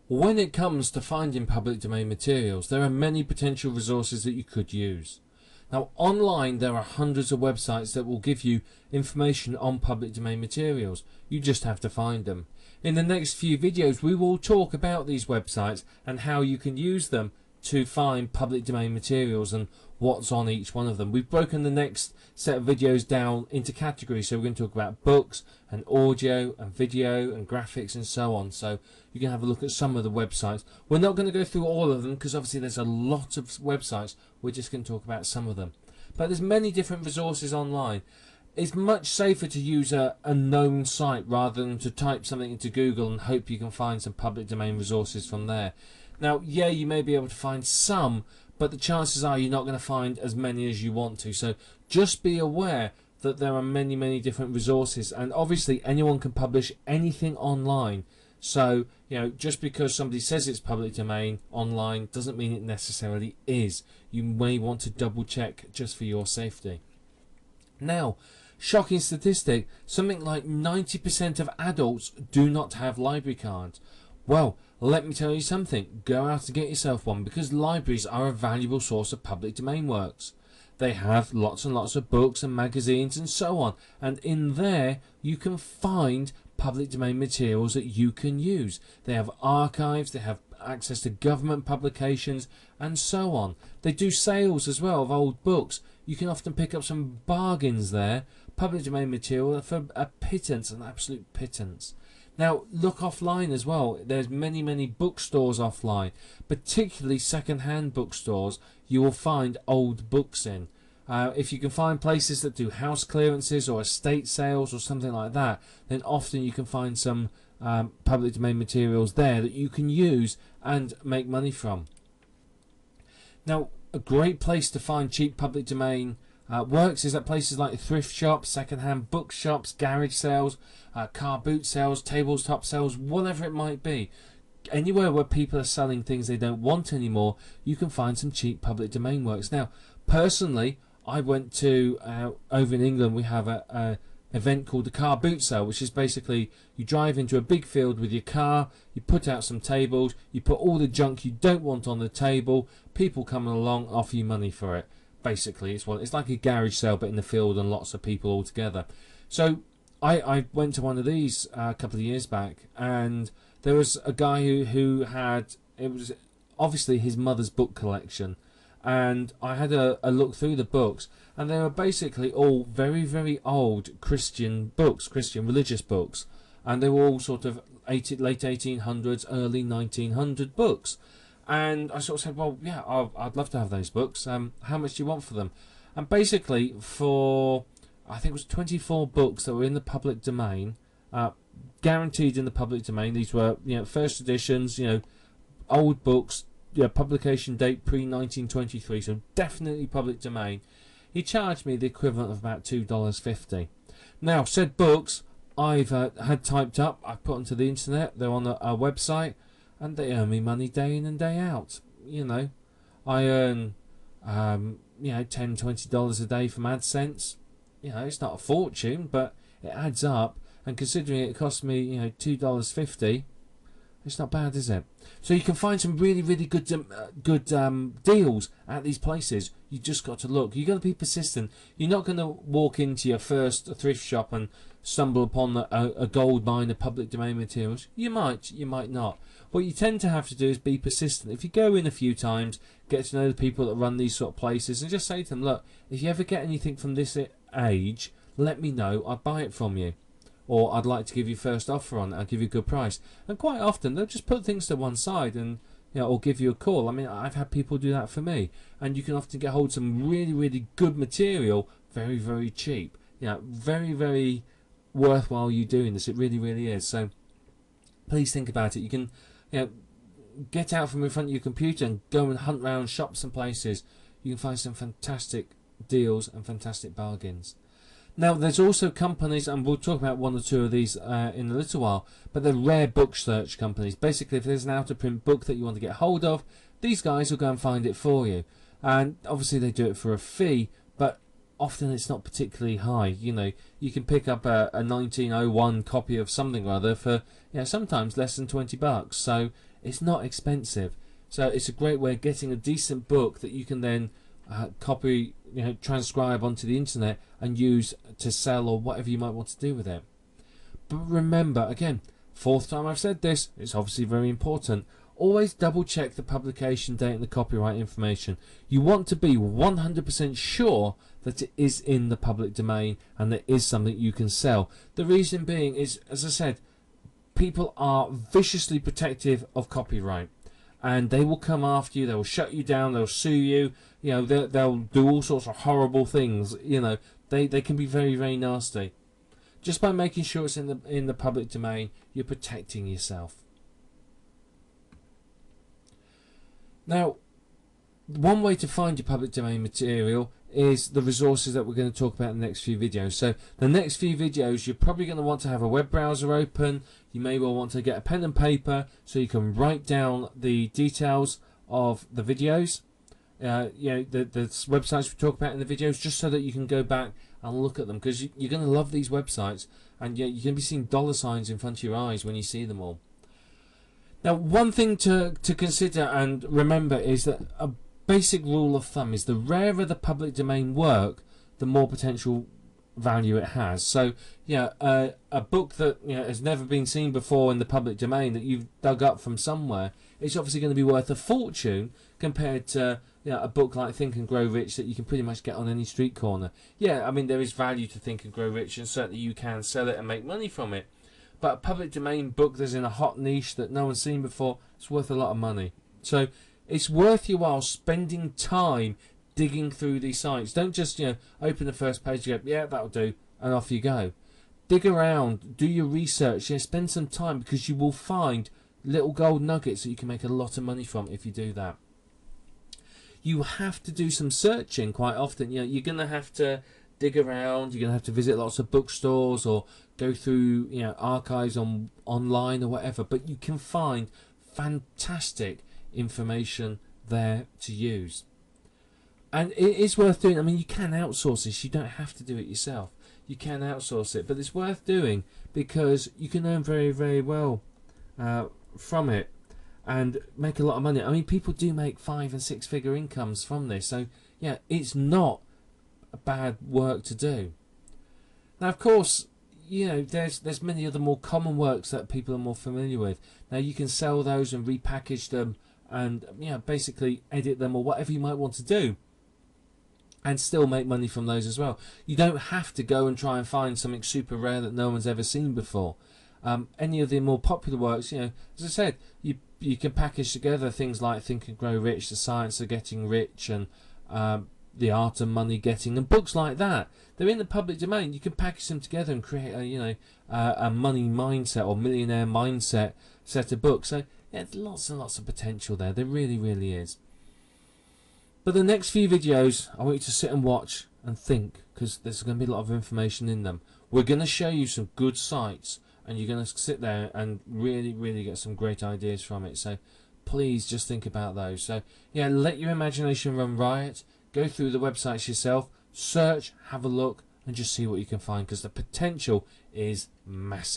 When it comes to finding public domain materials, there are many potential resources that you could use. Now, online there are hundreds of websites that will give you information on public domain materials. You just have to find them. In the next few videos we will talk about these websites and how you can use them to find public domain materials and what's on each one of them. We've broken the next set of videos down into categories, so we're going to talk about books and audio and video and graphics and so on, so you can have a look at some of the websites. We're not going to go through all of them because obviously there's a lot of websites. We're just going to talk about some of them, but there's many different resources online. It's much safer to use a known site rather than to type something into Google and hope you can find some public domain resources from there. Now, yeah, you may be able to find some, but the chances are you're not going to find as many as you want to. So just be aware that there are many different resources, and obviously anyone can publish anything online. So, you know, just because somebody says it's public domain online doesn't mean it necessarily is. You may want to double check just for your safety. Now, shocking statistic, something like 90% of adults do not have library cards. Well, let me tell you something, go out and get yourself one, because libraries are a valuable source of public domain works. They have lots and lots of books and magazines and so on, and in there you can find public domain materials that you can use. They have archives, they have access to government publications and so on. They do sales as well of old books. You can often pick up some bargains there, public domain material for a pittance, an absolute pittance. Now look offline as well. There's many bookstores offline, particularly second-hand bookstores. You will find old books in. If you can find places that do house clearances or estate sales or something like that, then often you can find some public domain materials there that you can use and make money from. Now, a great place to find cheap public domain works is at places like thrift shops, second-hand bookshops, garage sales, car boot sales, tabletop sales, whatever it might be. Anywhere where people are selling things they don't want anymore, you can find some cheap public domain works. Now, personally, I went to, over in England, we have a event called the car boot sale, which is basically you drive into a big field with your car, you put out some tables, you put all the junk you don't want on the table, people coming along offer you money for it. Basically, it's like a garage sale but in the field and lots of people all together. So I went to one of these a couple of years back, and there was a guy who had, it was obviously his mother's book collection, and I had a look through the books, and they were basically all very old Christian books, Christian religious books, and they were all sort of late 1800s, early 1900 books. And I sort of said, well, yeah, I'd love to have those books. How much do you want for them? And basically, for, I think it was 24 books that were in the public domain, guaranteed in the public domain. These were, you know, first editions, you know, old books, publication date pre-1923, so definitely public domain. He charged me the equivalent of about $2.50. Now, said books I've had typed up, I've put onto the internet, they're on a website, and they earn me money day in and day out. You know, I earn you know, $10–20 a day from AdSense. You know, it's not a fortune, but it adds up, and considering it cost me, you know, $2.50, it's not bad, is it? So you can find some really good deals at these places. You just got to look. You've got to be persistent. You're not going to walk into your first thrift shop and stumble upon a gold mine of public domain materials. You might not. What you tend to have to do is be persistent. If you go in a few times, get to know the people that run these sort of places, and just say to them, look, if you ever get anything from this age, let me know. I'll buy it from you. Or I'd like to give you first offer on it. I'll give you a good price. And quite often they'll just put things to one side and, you know, or give you a call. I mean, I've had people do that for me, and you can often get hold of some really good material very cheap. You know, very worthwhile you doing this. It really is. So please think about it. You can, you know, get out from in front of your computer and go and hunt around shops and places. You can find some fantastic deals and fantastic bargains. Now, there's also companies, and we'll talk about one or two of these in a little while, but they're rare book search companies. Basically, if there's an out-of-print book that you want to get hold of, these guys will go and find it for you. And obviously they do it for a fee, but often it's not particularly high. You know, you can pick up a 1901 copy of something or other for, you know, sometimes less than $20. So It's not expensive, so it's a great way of getting a decent book that you can then copy, transcribe onto the internet and use to sell or whatever you might want to do with it. But remember, again, fourth time I've said this, it's obviously very important. Always double check the publication date and the copyright information. You want to be 100% sure that it is in the public domain and that it is something you can sell. The reason being is, as I said, people are viciously protective of copyright, and they will come after you, they will shut you down, they'll sue you, they'll do all sorts of horrible things. They can be very, very nasty. Just by making sure it's in the public domain, you're protecting yourself. Now, one way to find your public domain material is the resources that we're going to talk about in the next few videos. So the next few videos, you're probably going to want to have a web browser open. You may well want to get a pen and paper so you can write down the details of the videos, the websites we talk about in the videos, just so that you can go back and look at them, because you're going to love these websites, and you're going to be seeing dollar signs in front of your eyes when you see them all. Now, one thing to consider and remember is that a basic rule of thumb is the rarer the public domain work, the more potential value it has. So, a book that has never been seen before in the public domain that you've dug up from somewhere, it's obviously going to be worth a fortune compared to a book like Think and Grow Rich that you can pretty much get on any street corner. Yeah, I mean, there is value to Think and Grow Rich, and certainly you can sell it and make money from it. But a public domain book that's in a hot niche that no one's seen before, it's worth a lot of money. So it's worth your while spending time digging through these sites. Don't just open the first page and go, yeah, that'll do, and off you go. Dig around, do your research, spend some time, because you will find little gold nuggets that you can make a lot of money from if you do that. You have to do some searching quite often. You're going to have to dig around, you're going to have to visit lots of bookstores or go through archives online or whatever, but you can find fantastic information there to use. And it is worth doing. I mean, you can outsource this, you don't have to do it yourself. You can outsource it, but it's worth doing because you can earn very, very well from it and make a lot of money. I mean, people do make 5- and 6-figure incomes from this, so yeah, it's not bad work to do. Now, of course, there's many other more common works that people are more familiar with. Now, you can sell those and repackage them and basically edit them or whatever you might want to do, and still make money from those as well. You don't have to go and try and find something super rare that no one's ever seen before. Any of the more popular works, as I said, you can package together things like Think and Grow Rich, The Science of Getting Rich, and The Art of Money Getting, and books like that. They're in the public domain. You can package them together and create a money mindset or millionaire mindset set of books. So yeah, there's lots and lots of potential there. There really, really is. But the next few videos, I want you to sit and watch and think, because there's going to be a lot of information in them. We're going to show you some good sites, and you're going to sit there and really, really get some great ideas from it. So please just think about those. So yeah, let your imagination run riot. Go through the websites yourself, search, have a look, and just see what you can find, because the potential is massive.